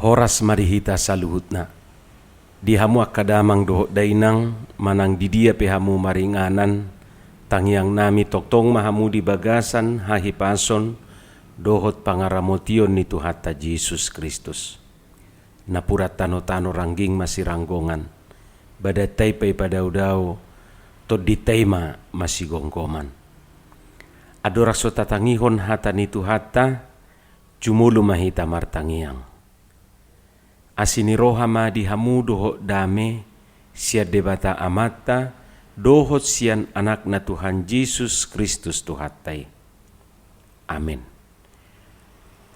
Horas marihita saluhutna. Di hamu akadamang dohot dainang manang di dia pehamu maringanan tangyang nami toktong mahamu di bagasan hahipason dohot pangaramotion ni Tuhata Yesus Kristus. Napurat tano-tano rangging masih ranggongan. Badatay pay padaw-daw to di tema masih gongkoman. Adora so tatangihon hata ni Tuhata cumulu mahita martangiang. Asini rohama di hamu dohot dame siya debata amata dohot siyan anak na Tuhan Yesus Kristus Tuhatay. Amin.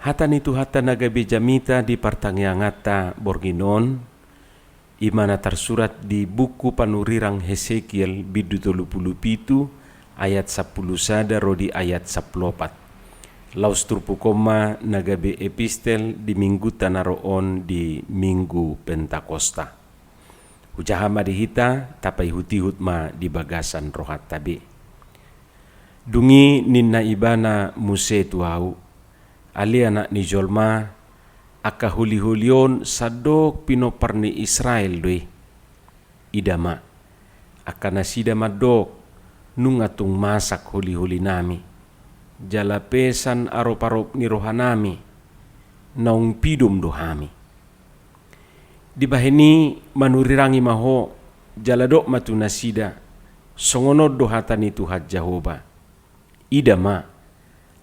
Hata ni Tuhata nagabi jamita di partangiyangata borginon imana tersurat di buku panurirang Hesekiel bidu 37 ayat 10 sada rodi ayat 14. Laus turpukoma nagabe epistel di minggu tanaroon di minggu Pentakosta. Hujahama dihita tapai hutihut ma di bagasan rohat tabi. Dungi ninna ibana muse tuau, ali anak ni jolma aka huli-hulion sadok pinoparni Israel doi. Idama aka nasida madok nungatung masak huli-huli nami. Jalapesan arop-arop ni rohanami naung pidum dohami. Di baheni manurirangi maho jaladok matunasida songonod dohatan itu Tuhan Jehovah. Idama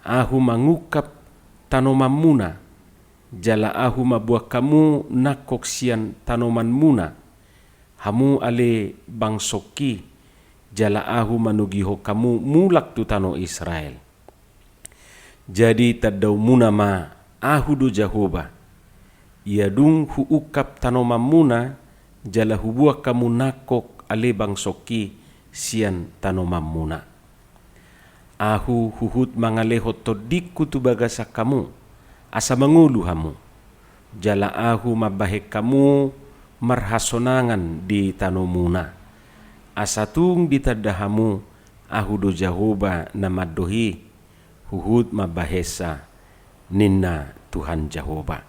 ahu mangukap tanoman muna jala ahu mabuah kamu nakok sian tanoman muna hamu ale bangsoki jala ahu manugiho kamu mulak tu tano Israel. Jadi tadau muna ma ahudu Jehovah. Ia dung huukap tanoman muna jala hubuah kamu nakok alebang soki sian tanoman muna. Ahu huhut mangalehot todikku tu bagasa kamu asa mangulu hamu. Jala ahu mabahek kamu marhasonangan di tanomuna. Asa tung ditadahamu ahudu Jehovah namadohi. Huhud mabahesa ninna Tuhan Jehovah.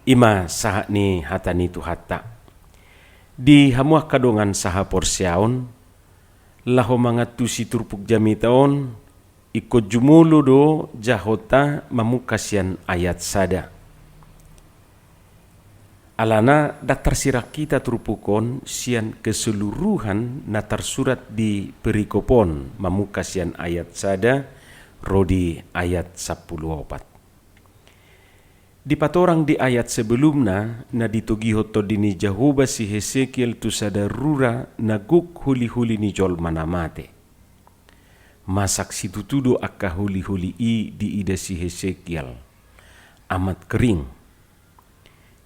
Ima saha ni hata ni Tuhata. Di hamuah kadongan saha porsiaon, laho mangatu si turpuk jamitaon, ikut jumulu do jahota mamukasian ayat sada. Alana datar sirak kita turpukon sian keseluruhan na tersurat di perikopon mamukasian ayat sada, rodi ayat 14. Di patorang di ayat sebelumna na ditugihot to dini Jehovah si Hesekiel tu sadarura naguk huli-huli ni jol manamate. Masak si tutudo akka huli-huli i di ida si Hesekiel. Amat kering.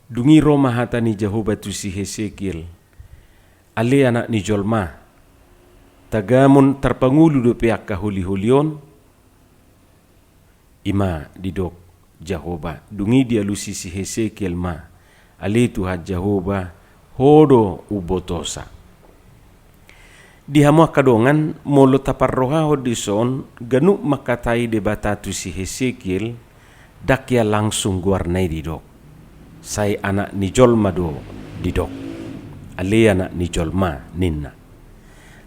Dungi roma hata ni Jehovah tu si Hesekiel. Ale anak ni jolma. Tagamon terpangulu do pe akka huli-hulion. Ima didok Jehovah dungi dia lusi si Hesekiel ma ali Tuhan Jehovah hodo ubotosa. Di hamuah kadongan molo tapar rohaho dison ganuk makatai debata tu si Hesekiel dakya langsung guarnai didok. Sai anak ni jolma do didok. Ali anak ni jolma ninna.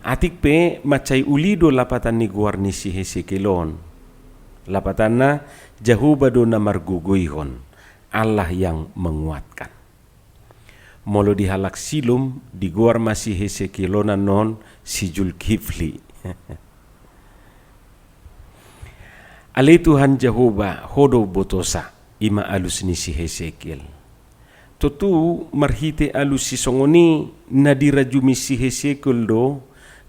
Atik pe macai ulido lapatan ni guarni si Hesekielon. Lapatanna Jehovah do na marguguihon Allah yang menguatkan. Molo dihalak silum di guar masih Hesekielonan non si Julkifli. Ale Tuhan Jehovah hodo botosa ima alus ni si Hesekiel. Totu marhite alus si songoni na dirajumi si Hesekiel do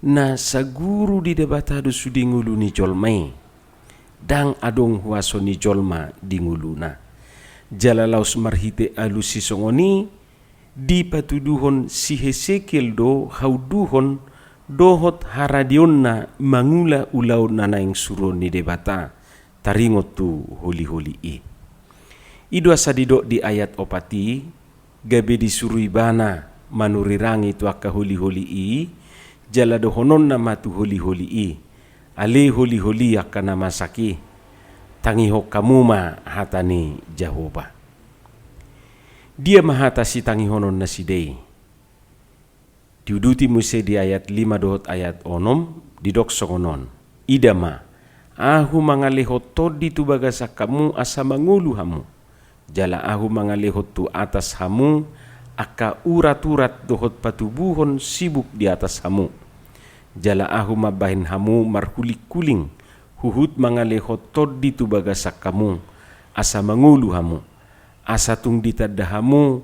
na saguru di debatado sudingulu ni jolmai. Dang adong huaso ni jolma di nguluna. Jalalaus marhite alusi songoni di patuduhon si Hesekiel do hauduhon dohot haradionna mangula ulau nanaing suro ni debata taringot tu holi-holi i. Ido asadidok di ayat opati gabe disurui bana manurirangi tu akka holi-holi i jaladohonon nama tu holi-holi i. Ali holi-holi akan nama saki tangi hok kamuma hatani Jehovah. Dia mahata si tangihonon na si Dei. Diuduti Muse di ayat 5 dohot ayat 6 didok songonon. Idama, ahu mangalehot todi tu bagasa kamu asa mangulu hamu. Jala ahu mangalehot tu atas hamu, aka urat-urat dohot patubuhon sibuk di atas hamu. Jala ahu mabahin hamu markulik-kuling, huhut mangalehot todi tu bagasa kamu asa mangulu hamu. Asa tung ditadahamu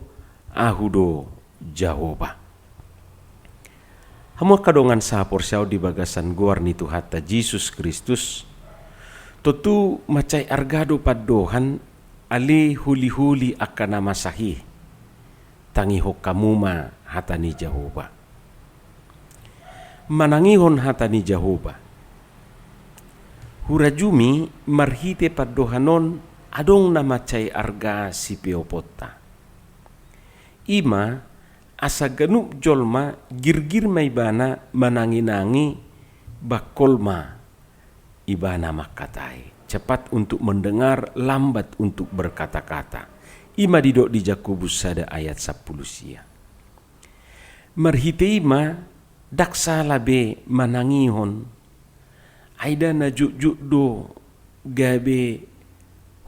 ahu do Jahoba. Hamu kadongan sapor siyaw di bagasan guar ni Tuhata Jesus Kristus. Totu macay argado padohan ali huli-huli akan nama sahih. Tangihok kamuma hata ni Jahoba. Manangihon hata ni Jahoba. Hurajumi marhite padohanon adong na macay arga si Peopota. Ima asa ganup jolma girgir may bana mananginangi bakolma ibana makatay. Cepat untuk mendengar, lambat untuk berkata-kata. Ima didok di Jakobus sada ayat 10 sia. Marhite ima daksa labe manangihon. Aida na juk do gabe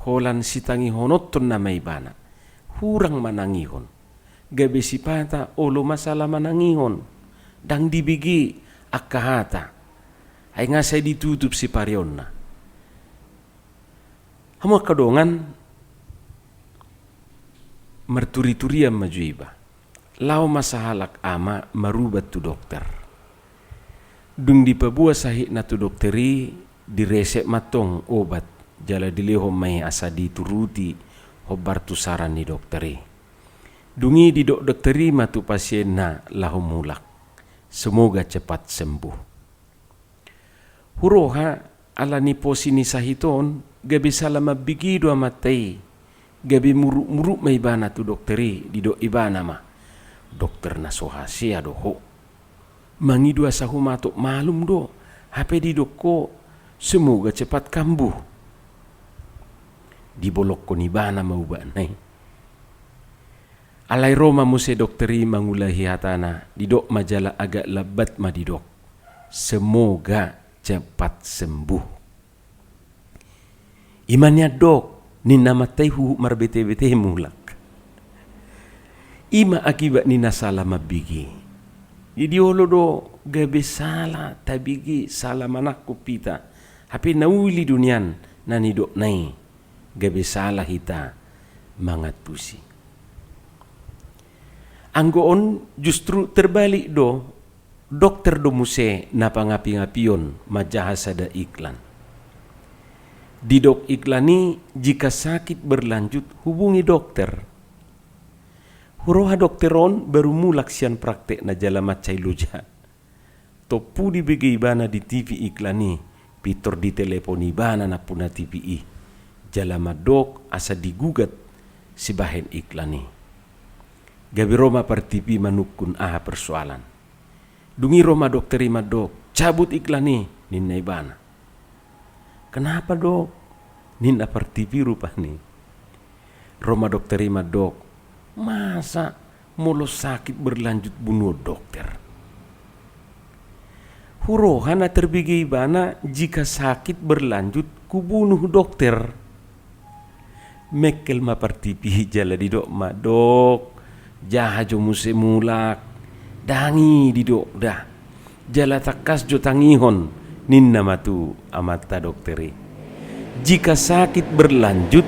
holan sitangihonotton na may bana. Hurang manangihon. Gabe sipata olo masalah manangihon dang dibigi akahata ay nga say ditutup si parion na. Hamu kadongan merturi-turian majuiba lao masahalak ama marubat tu dokter dung dipabua sahi na tu dokteri diresep matong obat jala dileho may asa dituruti hobar tu saran ni dokteri. Dungi di dokteri matu pasien na lahumulak. Semoga cepat sembuh. Huroha ala ni posini sahiton gabi salama bigido amatay. Gabi muruk-muruk may bana tu dokteri di do ibana ma. Dokter na sohasia doho. Mangidua sa humato malum do. Hape di doko semoga cepat kambuh. Di bolok ko ni bana mauban nay. Alay Roma Muse dokteri mangulahi hatana didok majalah agak lebat madidok. Semoga cepat sembuh. Imannya dok nina matai hu marbete-bete mulak. Ima akibat nina salah mabigi. Jadi olo do gabe salah tabigi salah manak kupita. Hapi nauli dunian nani dok nai gabe salah hita mangat pusi. Anggoon justru terbalik do dokter do Muse na pangapi-ngapion majahasada iklan. Didok iklani jika sakit berlanjut hubungi dokter. Huroha dokteron baru mulak sian praktek na jala macay luja. Topu di begi bana di TV iklani pitor di teleponi bana na puna TVI. Jala madok asa digugat si bahen iklani. Gabi Roma per TV manukun aha persoalan. Dungi Roma dokteri madok cabut iklani ninna ibana. Kenapa dok? Ninna per TV rupani. Roma dokteri madok masa mulu sakit berlanjut bunuh dokter. Hurohana terbigi ibana jika sakit berlanjut kubunuh dokter. Mekel ma per TV jala di dok madok. Jahajo Muse mulak dangi didok dah jala takas jo tangihon ninna matu amata dokteri. Jika sakit berlanjut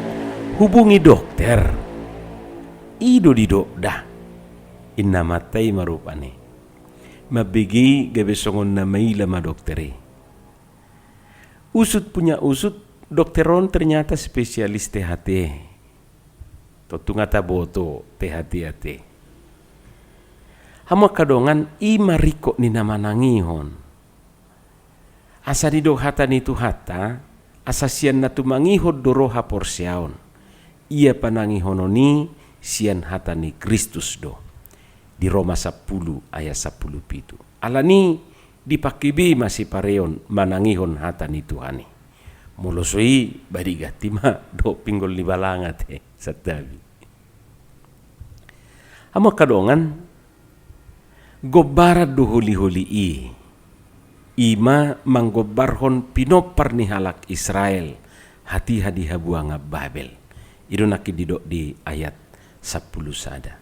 hubungi dokter. Ido didok dah inna matai marupane mabigi gabe songon na maila ma dokteri. Usut punya usut dokteron ternyata spesialis THT. Tungata boto THT. Hamu kadongan ima riko ni nama nangihon. Asa didok hata ni Tuhata asa sian natu mangihod doroha porsiaon. Ia panangihononi sian hata ni Kristus do. Di Roma 10 ayat 10 pitu. Alani dipakibi masih pareon manangihon hata ni Tuhani. Mulosoi badi gatima do pinggol di balangat satabi. Amo kadongan gobarat do huli-huli ima manggobarhon pinopar ni halak Israel hati hadi habuanga Babel. Itu nakididok di ayat 10 sada.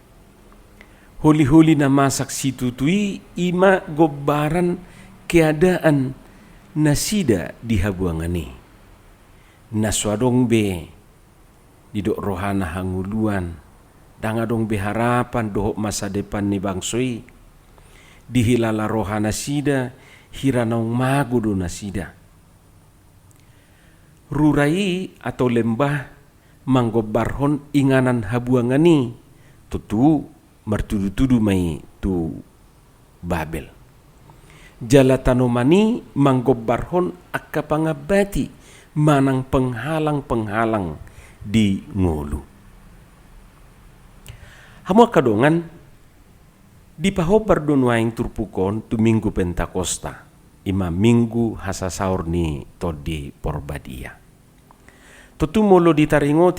Huli-huli na masak situtui ima gobaran keadaan nasida di habuangani. Naswadong be didok rohana hanguluan. Dangadong be harapan dohok masa depan ni bangsoi. Dihilala rohana sida hiranong magudo na sida. Rurai atau lembah manggobarhon inganan habuangani tutu mertudu-tudu mai tu Babel. Jala tanomani manggobarhon akka pangabati manang penghalang-penghalang di ngulu. Hamu kadongan di pahobar donwaing turpukon tu minggu Pentakosta ima minggu hasasaur ni todi porbadia. Tutu molo ditaringo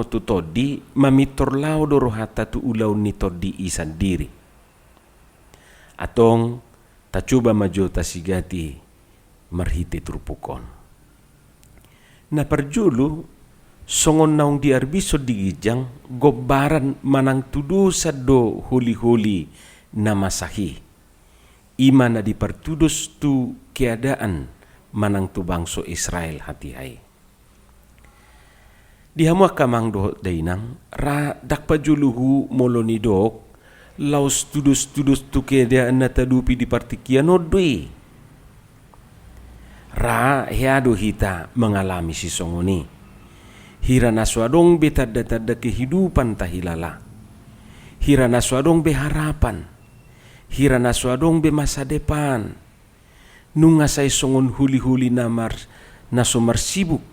tu todi mamitor lau dorohata tu ulau ni todi isan diri. Atong ta coba maju tasigati marhiti turpukon. Na perjulu songon naung di arbiso digijang gobaran manang tudu sado huli-huli namasahi. Ima na dipertudus tu keadaan manang tu bangso Israel hati hai. Dihamu kamang dohot dainang ra dakpa juluhu moloni dok laus tudus tu keadaan na tadupi di partikian odoi. Ra heado hita mengalami si songoni. Hira naswadong be tada kehidupan tahilala. Hira naswadong be harapan. Hira naswadong be masa depan. Nunga say songon huli-huli nasomar sibuk.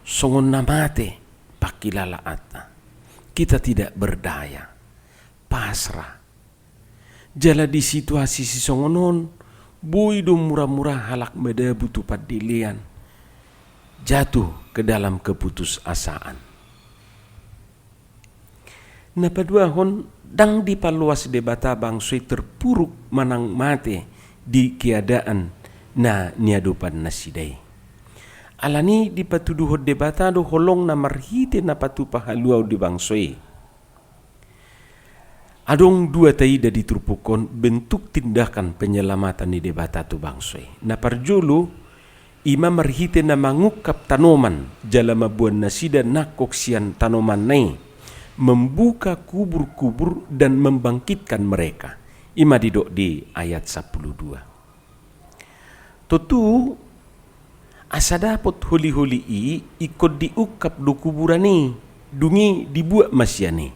Songon namate pakilala ata. Kita tidak berdaya. Pasrah. Jala di situasi si songonon. Boy do murah-murah halak meda butuh padilian. Jatuh ke dalam keputusasaan. Napaduahon dang dipaluas debata bangsoi terpuruk manang mate di keadaan na niadupan nasidai. Alani dipatuduhod debata do holong na marhite na patu pahaluaw di bangsoi. Adong dua taida diturpukon bentuk tindakan penyelamatan di debata tu bangsoi. Na parjulu ima marhite na mangukap tanoman jala mabuan nasida nakok sian tanoman nai membuka kubur-kubur dan membangkitkan mereka. Ima didok di ayat 12. Tutu asa dapot huli-huli ikut diukap do kuburani dungi dibuat masyani.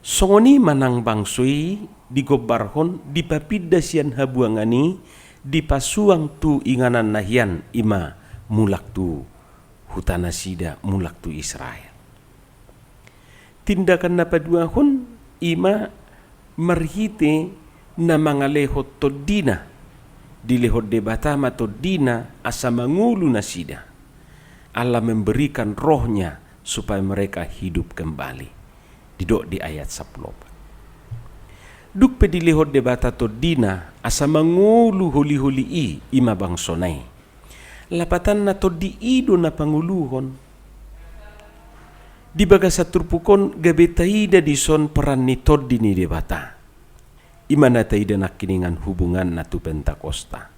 Songoni manang bangsoi digobarhon dipapida sian habuangani dipasuang tu inganan nahian ima mulak tu hutana sida mulak tu Israel. Tindakan napaduahon ima marhite na mangalehot todina dilehot debata matodina asa mangulu nasida. Allah memberikan rohnya supaya mereka hidup kembali. Didok di ayat 10. Duk pedilehot debata todina asa mangulu huli-huli ima bangsonai. Lapatan na todi ido na panguluhon. Di bagasa turpukon gabetaida di son peran ni todi ni debata. Imana taida nakiningan hubungan na tu Pentakosta.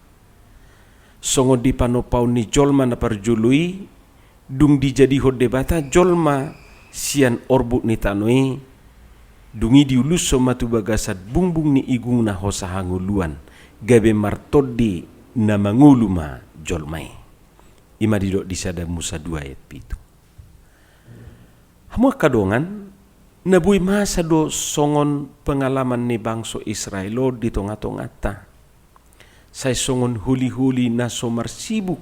Songo di panopau ni jolma na parjului, dung dijadi hod debata jolma sian orbuk ni tanoi, dungi diulus so matu bagasat bungbung ni igung na hosahanguluan, gabe martodi na manguluma jolmai. Ima didok disada Musa 2 ayat 7. Hamu kadongan nabui masa do songon pengalaman ni bangso Israelo di tonga-tongata. Say songon huli-huli na somar sibuk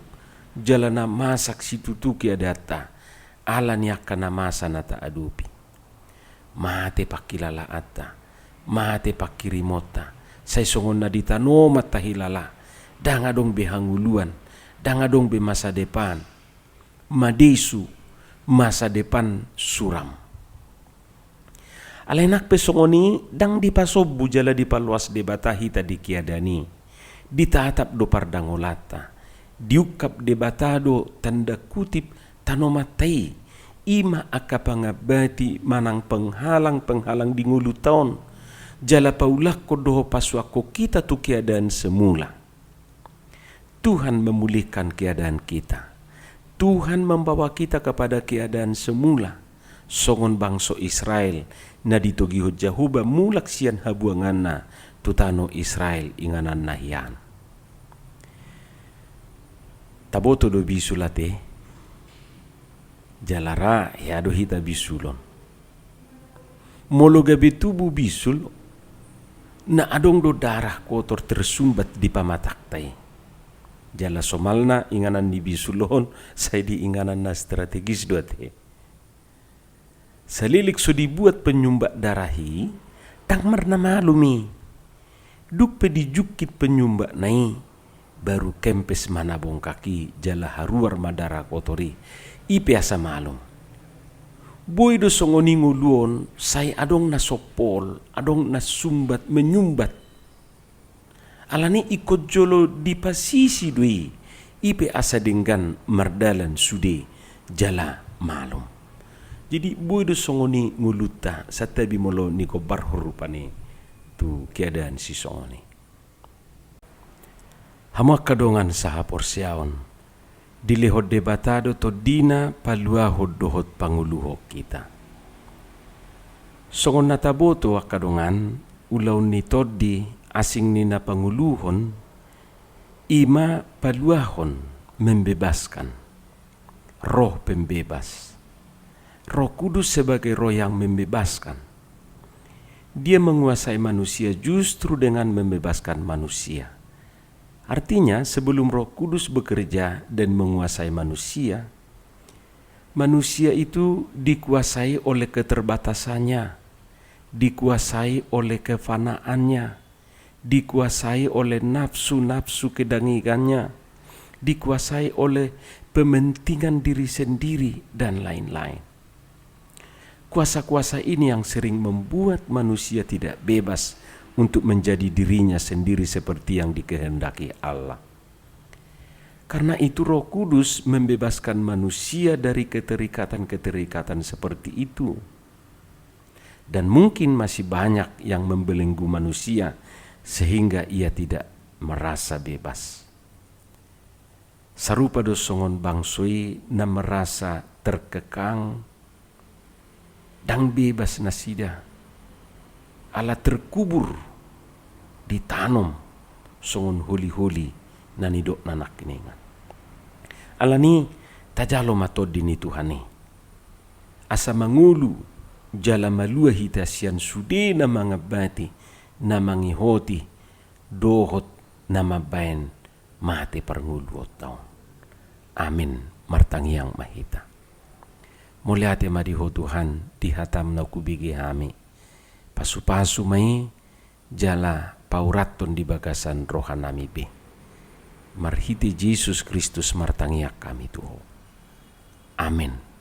jalana masak situtuki adata. Ala niaka na masa na taadupi. Mate pakilala ata. Mate pakirimota. Say songon na ditanoma tahilala. Dangadong behanguluan. Dangadong be masa depan. Madesu masa depan suram. Alenak pesongoni dang dipasobu jala dipaluas debatahi tadi kiadani. Ditatap do pardangolata. Diukap debatado tanda kutip tanomatai. Ima akapangabati manang penghalang-penghalang di ngulu taon. Jala paulak ko doho paswako kita tu keadaan semula. Tuhan memulihkan keadaan kita. Tuhan membawa kita kepada keadaan semula. Songon bangso Israel na ditogiho Jahuba mulak sian habuanganna tutano Israel inganan nahian. Taboto do bisulate jalara ya do hita bisulon. Molo gabe tubuh bisul na adong do darah kotor tersumbat di pamataktai. Jala somalna inganan di bisulon saya di inganan na strategis doate. Salilik so dibuat penyumbat darahi tang marna malumi. Duk pe dijukit penyumbat nai baru kempes manabong kaki jala haruar madara kotori. Ipe asa malum. Boy do songoni nguluon say adong nasopol, adong nasumbat menyumbat. Alani ikut jolo di pasisi dui. Ipe asa denggan mardalan sude jala malum. Jadi boy do songoni nguluta satabi molo niko barhurupane tu keadaan si songoni. Hamak kadongan sahapor siaon. Dilehod debatado to dina paluahod dohot panguluho kita. Songon nataboto akadongan ulaw ni toddi asing ni na panguluhon ima paluahon membebaskan. Roh pembebas. Roh Kudus sebagai roh yang membebaskan. Dia menguasai manusia justru dengan membebaskan manusia. Artinya sebelum Roh Kudus bekerja dan menguasai manusia, manusia itu dikuasai oleh keterbatasannya, dikuasai oleh kefanaannya, dikuasai oleh nafsu-nafsu kedangikannya, dikuasai oleh pementingan diri sendiri dan lain-lain. Kuasa-kuasa ini yang sering membuat manusia tidak bebas untuk menjadi dirinya sendiri seperti yang dikehendaki Allah. Karena itu Roh Kudus membebaskan manusia dari keterikatan-keterikatan seperti itu. Dan mungkin masih banyak yang membelenggu manusia sehingga ia tidak merasa bebas. Sarupa do songon bangsoi na merasa terkekang dan bebas nasida. Ala terkubur ditanam songon huli-huli nanidok nanak kiningan. Ala ni tajalo matod dini Tuhani. Asa mangulu jala malua hitasian sude na mga bati na mangihoti dohot na mabayan mati parnguluot taon. Amin martangiang mahita. Muliate madiho Tuhan dihatam na kubigi hami. Pasu-pasu mai jala pauraton di bagasan rohanami be. Marhiti Yesus Kristus martangiak kami Tuho. Amin.